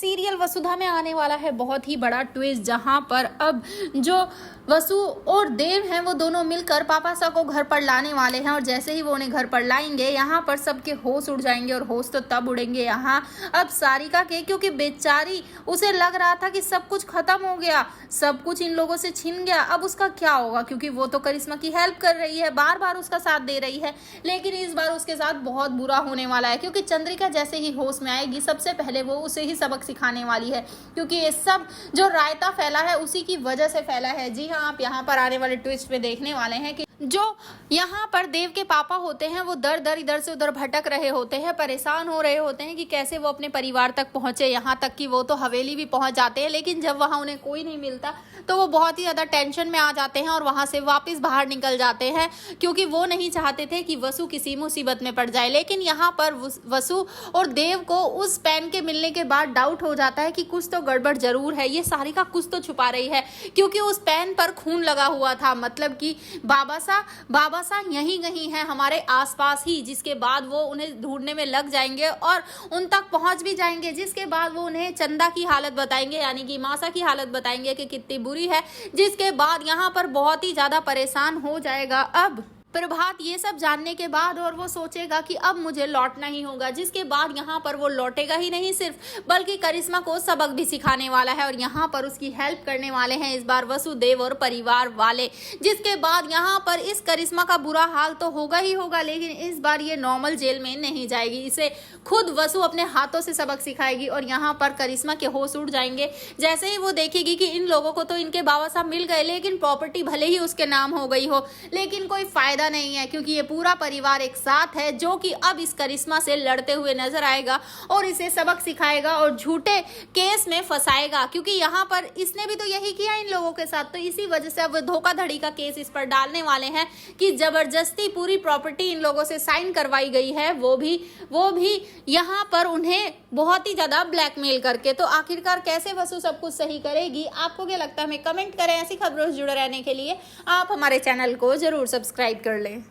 Serial वसुधा में आने वाला है बहुत ही बड़ा ट्विस्ट, जहां पर अब जो वसु और देव हैं वो दोनों मिलकर पापा सा को घर पर लाने वाले हैं। और जैसे ही वो उन्हें घर पर लाएंगे यहाँ पर सबके होश उड़ जाएंगे। और होश तो तब उड़ेंगे यहाँ अब सारिका के, क्योंकि बेचारी उसे लग रहा था कि सब कुछ खत्म हो गया, सब कुछ इन लोगों से छिन गया, अब उसका क्या होगा। क्योंकि वो तो करिश्मा की हेल्प कर रही है, बार बार उसका साथ दे रही है, लेकिन इस बार उसके साथ बहुत बुरा होने वाला है। क्योंकि चंद्रिका जैसे ही होश में आएगी सबसे पहले वो उसे ही सबक सिखाने वाली है। क्योंकि ये सब जो रायता फैला है उसी की वजह से फैला है। जी हाँ, आप यहाँ पर आने वाले ट्विस्ट में देखने वाले हैं कि जो यहाँ पर देव के पापा होते हैं वो दर दर इधर से उधर भटक रहे होते हैं, परेशान हो रहे होते हैं कि कैसे वो अपने परिवार तक पहुंचे। यहाँ तक कि वो तो हवेली भी पहुंच जाते हैं, लेकिन जब वहाँ उन्हें कोई नहीं मिलता तो वो बहुत ही ज़्यादा टेंशन में आ जाते हैं और वहाँ से वापस बाहर निकल जाते हैं। क्योंकि वो नहीं चाहते थे कि वसु किसी मुसीबत में पड़ जाए। लेकिन यहाँ पर वसु और देव को उस पेन के मिलने के बाद डाउट हो जाता है कि कुछ तो गड़बड़ जरूर है, ये सारिका कुछ तो छुपा रही है। क्योंकि उस पेन पर खून लगा हुआ था, मतलब कि बाबा सा यहीं कहीं है हमारे आसपास ही। जिसके बाद वो उन्हें ढूंढने में लग जाएंगे और उन तक पहुंच भी जाएंगे। जिसके बाद वो उन्हें चंदा की हालत बताएंगे, यानी कि मासा की हालत बताएंगे कि कितनी बुरी है। जिसके बाद यहाँ पर बहुत ही ज्यादा परेशान हो जाएगा अब प्रभात ये सब जानने के बाद, और वो सोचेगा कि अब मुझे लौटना ही होगा। जिसके बाद यहाँ पर वो लौटेगा ही नहीं सिर्फ, बल्कि करिश्मा को सबक भी सिखाने वाला है। और यहाँ पर उसकी हेल्प करने वाले हैं इस बार वसुदेव और परिवार वाले। जिसके बाद यहाँ पर इस करिश्मा का बुरा हाल तो होगा ही होगा, लेकिन इस बार ये नॉर्मल जेल में नहीं जाएगी, इसे खुद वसु अपने हाथों से सबक सिखाएगी। और यहाँ पर करिश्मा के होश उड़ जाएंगे जैसे ही वो देखेगी कि इन लोगों को तो इनके बाबा साहब मिल गए, लेकिन प्रॉपर्टी भले ही उसके नाम हो गई हो, लेकिन कोई फायदा नहीं है। क्योंकि ये पूरा परिवार एक साथ है जो कि अब इस करिश्मा से लड़ते हुए नजर आएगा और इसे सबक सिखाएगा और झूठे केस में फंसाएगा। क्योंकि यहाँ पर इसने भी तो यही किया इन लोगों के साथ, तो इसी वजह से अब धोखाधड़ी का केस इस पर डालने वाले हैं कि जबरदस्ती पूरी प्रॉपर्टी इन लोगों से साइन करवाई गई है, वो भी यहाँ पर उन्हें बहुत ही ज्यादा ब्लैकमेल करके। तो आखिरकार कैसे वसु सब कुछ सही करेगी, आपको क्या लगता है हमें कमेंट करें। ऐसी खबरों से जुड़े रहने के लिए आप हमारे चैनल को जरूर सब्सक्राइब कर लें।